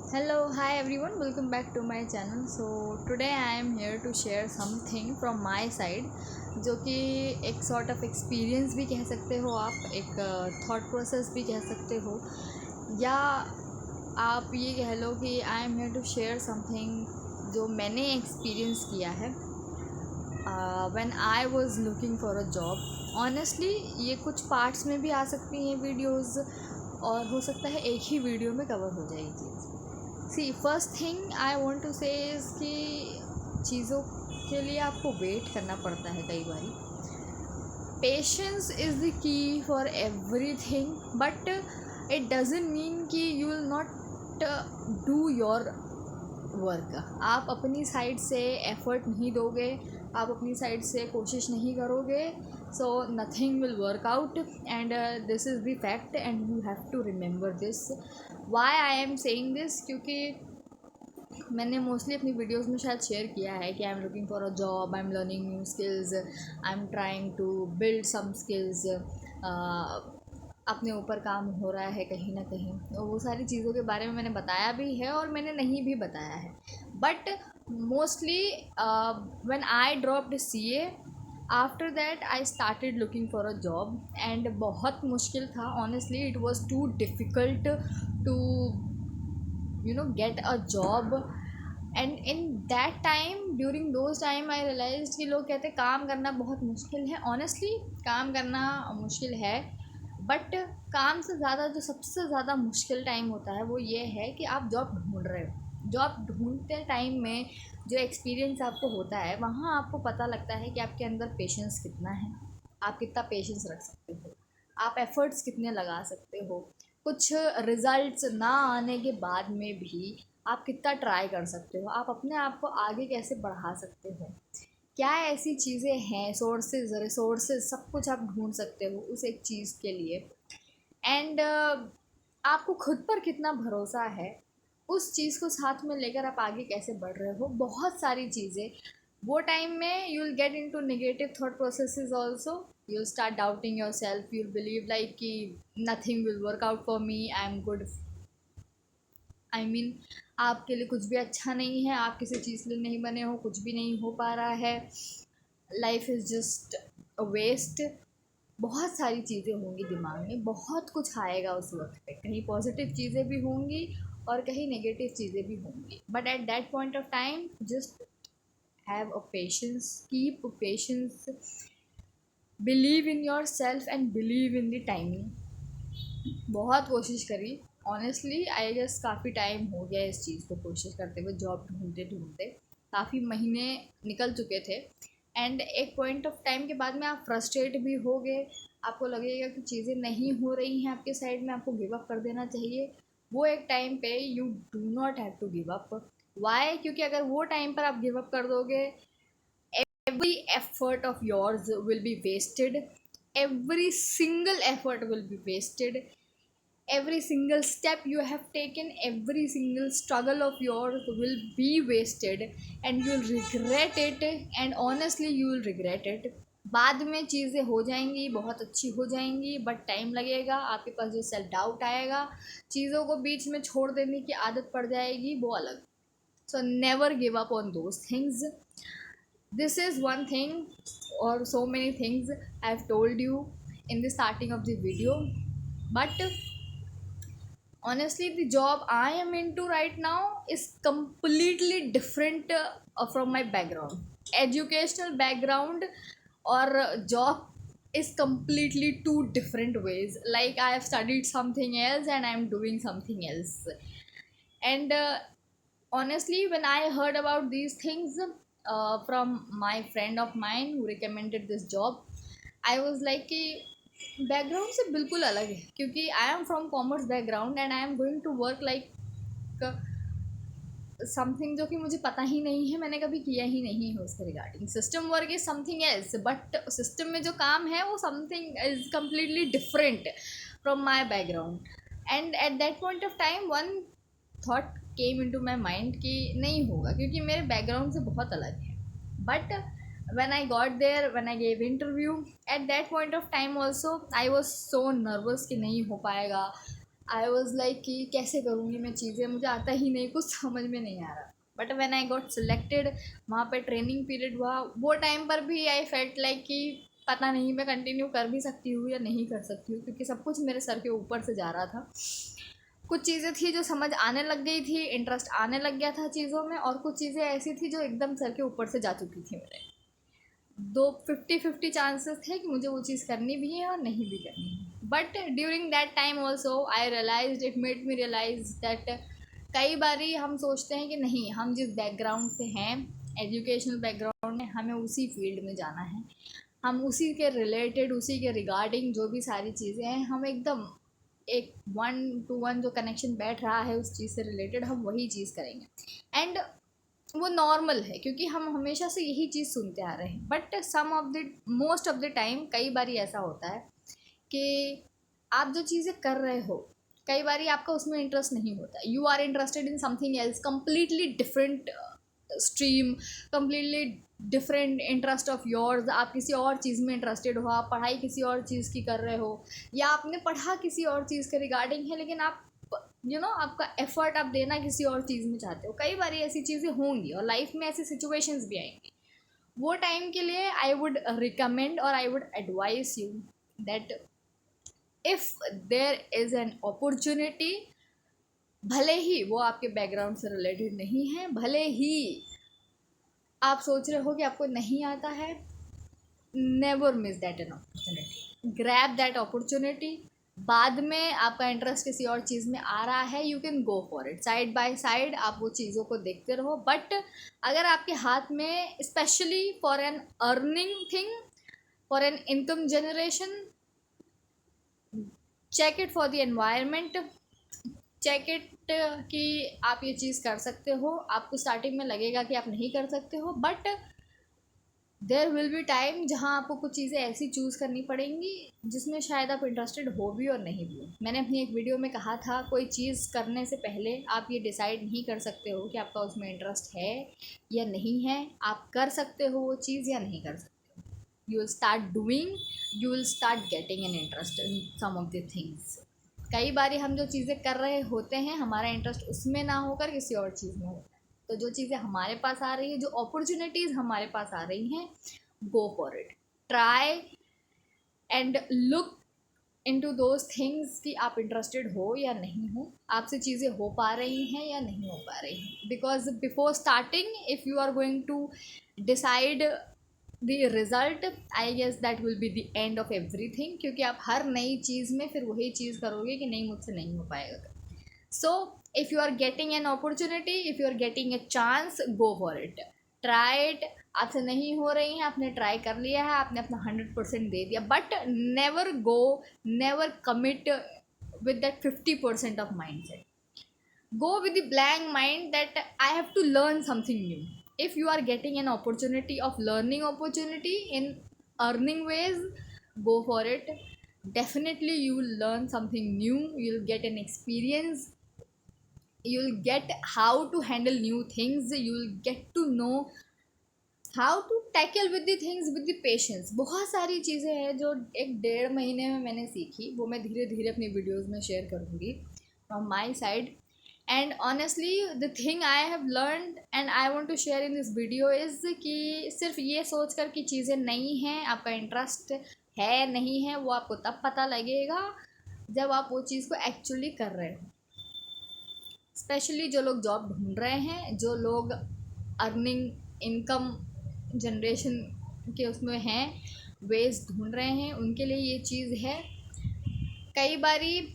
Hello, hi everyone, welcome back to my channel. So today I am here to share something from my side जो कि एक sort of experience भी कह सकते हो आप, एक thought process भी कह सकते हो, या आप ये कह लो कि I am here to share something जो मैंने experience किया है when I was looking for a job. Honestly ये कुछ parts में भी आ सकती हैं वीडियोज़, और हो सकता है एक ही वीडियो में कवर हो जाए ये चीज़. See first thing I want to say कि चीज़ों के लिए आपको वेट करना पड़ता है कई बारी. Patience is the key for everything, but it doesn't mean कि you will not do your work. आप अपनी साइड से एफ़र्ट नहीं दोगे, आप अपनी साइड से कोशिश नहीं करोगे, so nothing will work out. And this is the fact and you have to remember this. Why I am saying this, क्योंकि मैंने मोस्टली अपनी वीडियोज़ में शायद शेयर किया है कि I am looking for a job, I am learning new skills, I am trying to build some skills. अपने ऊपर काम हो रहा है कहीं ना कहीं, तो वो सारी चीज़ों के बारे में मैंने बताया भी है और मैंने नहीं भी बताया है. But mostly when I dropped CA, after that I started looking for a job. And बहुत मुश्किल था, honestly it was too difficult to get a job. And in that time, during those time, I realise कि लोग कहते हैं काम करना बहुत मुश्किल है. ऑनेस्टली काम करना मुश्किल है, बट काम से ज़्यादा जो सबसे ज़्यादा मुश्किल टाइम होता है वो ये है कि आप जॉब ढूंढ रहे हो. जॉब ढूंढते टाइम में जो एक्सपीरियंस आपको होता है, वहाँ आपको पता लगता है कि आपके अंदर पेशेंस कितना है, आप कितना पेशेंस रख सकते हो, आप एफ़र्ट्स कितने लगा सकते हो, कुछ रिज़ल्ट्स ना आने के बाद में भी आप कितना ट्राई कर सकते हो, आप अपने आप को आगे कैसे बढ़ा सकते हो, क्या ऐसी चीज़ें हैं, सोर्सेज रिसोर्सेज सब कुछ आप ढूंढ सकते हो उस एक चीज़ के लिए. एंड आपको खुद पर कितना भरोसा है, उस चीज़ को साथ में लेकर आप आगे कैसे बढ़ रहे हो. बहुत सारी चीज़ें वो टाइम में you will get into negative thought processes also. You will start doubting yourself, you will believe like कि nothing will work out for me, I am good. I mean आपके लिए कुछ भी अच्छा नहीं है, आप किसी चीज़ के लिए नहीं बने हो, कुछ भी नहीं हो पा रहा है, life is just a waste. बहुत सारी चीज़ें होंगी दिमाग में, बहुत कुछ आएगा उस वक्त पे, कहीं पॉजिटिव चीज़ें भी होंगी और कहीं नेगेटिव चीज़ें भी होंगी. But at that point of time just have a patience, keep patience, believe in your self and believe in the timing. बहुत कोशिश करी, ऑनेस्टली आई गेस काफ़ी टाइम हो गया इस चीज़ को कोशिश करते हुए, जॉब ढूंढते ढूंढते काफ़ी महीने निकल चुके थे. एंड एक पॉइंट ऑफ टाइम के बाद में आप फ्रस्ट्रेट भी हो गए, आपको लगेगा कि चीज़ें नहीं हो रही हैं आपके साइड में, आपको गिव अप कर देना चाहिए. वो एक टाइम पे you do not have to give up. Why? क्योंकि अगर वो टाइम पर आप गिव अप कर दोगे, every effort of yours will be wasted, every single effort will be wasted, every single step you have taken, every single struggle of yours will be wasted, and you will regret it. And honestly you will regret it. बाद में चीज़ें हो जाएंगी, बहुत अच्छी हो जाएंगी, but time लगेगा. आपके पास जो सेल्फ डाउट आएगा, चीज़ों को बीच में छोड़ देने की आदत पड़ जाएगी, वो अलग. So never give up on those things. This is one thing, or so many things I've told you in the starting of the video. But honestly, the job I am into right now is completely different from my background. Educational background or job is completely two different ways. Like I have studied something else and I am doing something else. And honestly, when I heard about these things from my friend of mine who recommended this job, I was like कि background से बिल्कुल अलग है, क्योंकि I am from commerce background and I am going to work like something जो कि मुझे पता ही नहीं है, मैंने कभी किया ही नहीं है उसके regarding. System work is something else, but system में जो काम है वो something is completely different from my background. And at that point of time one thought came into my mind कि नहीं होगा, क्योंकि मेरे बैकग्राउंड से बहुत अलग है. But when I got there, when I gave interview, at that point of time also I was so nervous कि नहीं हो पाएगा, आई वॉज लाइक कि कैसे करूँगी मैं चीज़ें, मुझे आता ही नहीं, कुछ समझ में नहीं आ रहा। But when I got selected, वहाँ पे ट्रेनिंग पीरियड हुआ, वो टाइम पर भी आई फेल्ट लाइक कि पता नहीं मैं कंटिन्यू कर भी सकती हूँ या नहीं कर सकती हूँ, क्योंकि सब कुछ मेरे सर के ऊपर से जा रहा था। कुछ चीज़ें थी जो समझ आने लग गई थी, इंटरेस्ट आने लग गया था चीज़ों में, और कुछ चीज़ें ऐसी थी जो एकदम सर के ऊपर से जा चुकी थी मेरे। दो 50-50 चांसेस थे कि मुझे वो चीज़ करनी भी है और नहीं भी करनी है। But during that time also I realise, it made me realise that कई बारी हम सोचते हैं कि नहीं, हम जिस बैकग्राउंड से हैं, एजुकेशनल बैकग्राउंड में, हमें उसी फील्ड में जाना है, हम उसी के रिलेटेड, उसी के रिगार्डिंग जो भी सारी चीज़ें हैं, हम एकदम एक 1-to-1 जो कनेक्शन बैठ रहा है उस चीज़ से रिलेटेड, हम वही चीज़ करेंगे। एंड वो नॉर्मल है, क्योंकि हम हमेशा से यही चीज़ सुनते आ रहे हैं। But some of the most of the time, कई बार ऐसा होता है कि आप जो चीज़ें कर रहे हो, कई बार आपका उसमें इंटरेस्ट नहीं होता, you are interested in something else, completely different stream, completely different interest of yours. आप किसी और चीज़ में इंटरेस्टेड हो, आप पढ़ाई किसी और चीज़ की कर रहे हो, या आपने पढ़ा किसी और चीज़ के रिगार्डिंग है, लेकिन आप आपका एफर्ट आप देना किसी और चीज़ में चाहते हो। कई बार ऐसी चीज़ें होंगी और लाइफ में ऐसी सिचुएशंस भी आएंगी। वो टाइम के लिए आई वुड रिकमेंड और I would advise you that if there is an opportunity, भले ही वो आपके बैकग्राउंड से रिलेटेड नहीं है, भले ही आप सोच रहे हो कि आपको नहीं आता है, never miss that an opportunity, grab that opportunity. बाद में आपका इंटरेस्ट किसी और चीज़ में आ रहा है, you can go for it, side by side आप वो चीज़ों को देखते रहो। बट अगर आपके हाथ में, specially for an earning thing, for an income generation, check it for the environment, check it कि आप ये चीज़ कर सकते हो। आपको स्टार्टिंग में लगेगा कि आप नहीं कर सकते हो, but there will be time जहाँ आपको कुछ चीज़ें ऐसी चूज़ करनी पड़ेंगी जिसमें शायद आप इंटरेस्टेड हो भी और नहीं भी हो। मैंने अपनी एक वीडियो में कहा था, कोई चीज़ करने से पहले आप ये डिसाइड नहीं कर सकते हो कि आपका उसमें इंटरेस्ट है या नहीं है। आप कर सकते हो वो चीज़ या नहीं कर सकते हो। You will start doing, you will start getting an interest in some of the things. कई बार हम जो चीज़ें कर रहे होते हैं, हमारा इंटरेस्ट उसमें ना होकर किसी और चीज़ में होता है। तो जो चीज़ें हमारे पास आ रही है, जो अपॉर्चुनिटीज़ हमारे पास आ रही हैं, गो for it, try and look into those things कि आप इंटरेस्टेड हो या नहीं हो, आपसे चीज़ें हो पा रही हैं या नहीं हो पा रही हैं। Because before starting, if you are going to decide the result, I guess that will be the end of everything, क्योंकि आप हर नई चीज़ में फिर वही चीज़ करोगे कि नहीं, मुझसे नहीं हो पाएगा। So if you are getting an opportunity, if you are getting a chance, go for it, try it। आपसे नहीं हो रही हैं, आपने ट्राई कर लिया है, आपने अपना 100% दे दिया, but never go, never commit with that 50% of mindset. Go with the blank mind that I have to learn something new. If you are getting an opportunity of learning opportunity in earning ways, go for it. Definitely you will learn something new, you will get an experience, you'll get how to handle new things, you'll get to know how to tackle with the things with the patience। बहुत सारी चीज़ें हैं जो 1-1.5 महीने में मैंने सीखी, वो मैं धीरे धीरे अपनी वीडियोस में शेयर करूँगी from my side. And honestly the thing I have learn and I want to share in this video is कि सिर्फ ये सोच कर कि चीज़ें नहीं हैं, आपका इंटरेस्ट है नहीं है, वो आपको तब पता लगेगा जब आप वो चीज़ को एक्चुअली कर रहे हो। स्पेशली जो लोग जॉब ढूंढ रहे हैं, जो लोग अर्निंग इनकम जनरेशन के उसमें हैं, वेज ढूंढ रहे हैं, उनके लिए ये चीज़ है। कई बारी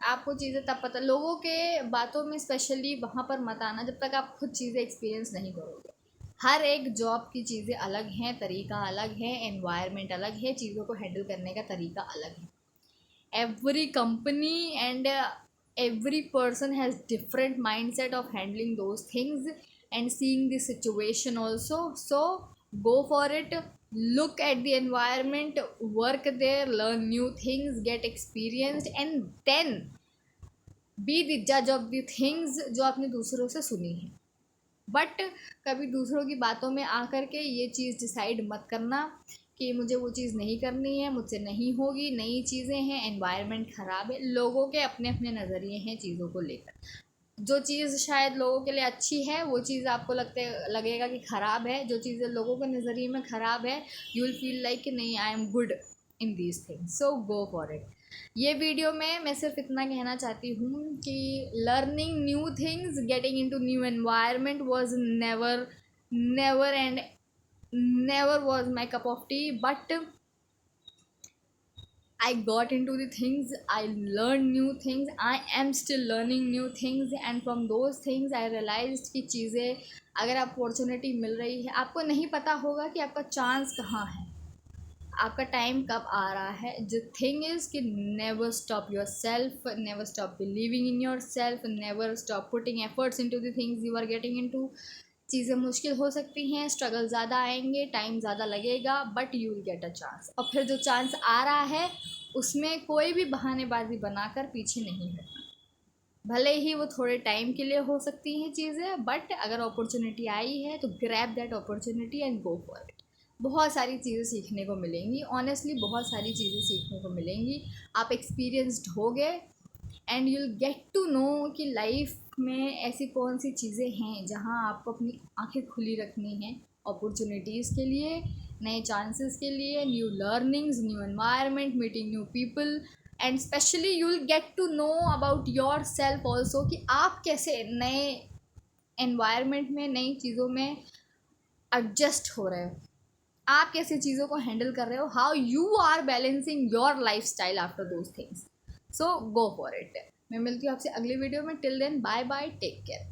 आपको चीज़ें तब पता, लोगों के बातों में स्पेशली वहाँ पर मत आना जब तक आप खुद चीज़ें एक्सपीरियंस नहीं करोगे। हर एक जॉब की चीज़ें अलग हैं, तरीका अलग है, एनवायरनमेंट अलग है, चीज़ों को हैंडल करने का तरीका अलग है। Every company and every person has different mindset of handling those things and seeing the situation also. So go for it, look at the environment, work there, learn new things, get experienced, and then be the judge of the things जो आपने दूसरों से सुनी है। But कभी दूसरों की बातों में आकर के ये चीज़ डिसाइड मत करना कि मुझे वो चीज़ नहीं करनी है, मुझसे नहीं होगी, नई चीज़ें हैं, एनवायरनमेंट ख़राब है। लोगों के अपने अपने नज़रिए हैं चीज़ों को लेकर। जो चीज़ शायद लोगों के लिए अच्छी है वो चीज़ आपको लगेगा कि ख़राब है। जो चीज़ें लोगों के नज़रिए में ख़राब है, यू विल फील लाइक कि नहीं, आई am good in these things, so go for it. ये वीडियो में मैं सिर्फ इतना कहना चाहती हूँ कि learning new things, getting into new environment was never never and never was my cup of tea, but I got into the things, I learned new things, I am still learning new things, and from those things I realized कि चीज़ें अगर आप opportunity मिल रही है, आपको नहीं पता होगा कि आपका चांस कहाँ है, आपका टाइम कब आ रहा है। द थिंग इज़ कि never stop yourself, never stop believing in yourself, never stop putting efforts into the things you are getting into. चीज़ें मुश्किल हो सकती हैं, स्ट्रगल ज़्यादा आएंगे, टाइम ज़्यादा लगेगा, but you will get a chance. और फिर जो चांस आ रहा है उसमें कोई भी बहानेबाजी बनाकर पीछे नहीं हटना। भले ही वो थोड़े टाइम के लिए हो सकती हैं चीज़ें, बट अगर अपॉर्चुनिटी आई है तो grab that opportunity and go for it. बहुत सारी चीज़ें सीखने को मिलेंगी, ऑनेस्टली बहुत सारी चीज़ें सीखने को मिलेंगी। आप एक्सपीरियंस्ड हो गए and you'll get to know कि लाइफ में ऐसी कौन सी चीज़ें हैं जहाँ आपको अपनी आंखें खुली रखनी हैं अपॉर्चुनिटीज़ के लिए, नए चांसेस के लिए, new learnings, new environment, meeting new people, and specially you will get to know about yourself also कि आप कैसे नए एनवायरनमेंट में, नई चीज़ों में एडजस्ट हो रहे हो, आप कैसे चीज़ों को हैंडल कर रहे हो, how you are balancing your lifestyle after those things. So go for it. मैं मिलती हूँ आपसे अगली वीडियो में। Till then bye bye, take care.